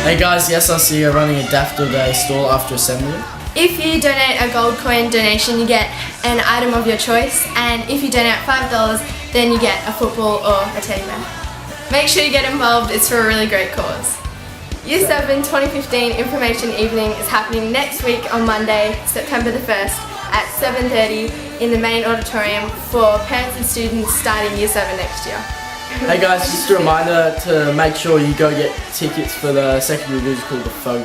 Hey guys, the SRC are running a Daffodil Day stall after assembly. If you donate a gold coin donation, you get an item of your choice, and if you donate $5, then you get a football or a teddy bear. Make sure you get involved, it's for a really great cause. Year 7 2015 Information Evening is happening next week on Monday, September the 1st at 7:30 in the main auditorium for parents and students starting Year 7 next year. Hey guys, just a reminder to make sure you go get tickets for the secondary musical, The Fogey.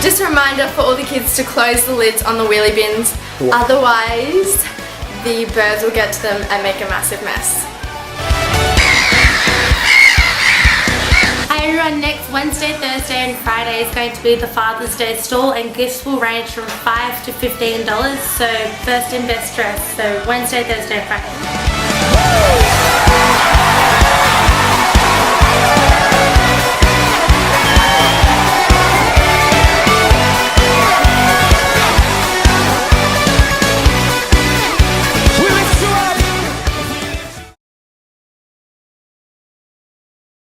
Just a reminder for all the kids to close the lids on the wheelie bins, otherwise the birds will get to them and make a massive mess. Hi everyone, next Wednesday, Thursday and Friday is going to be the Father's Day stall, and gifts will range from $5 to $15, so first in best dress, so Wednesday, Thursday, Friday.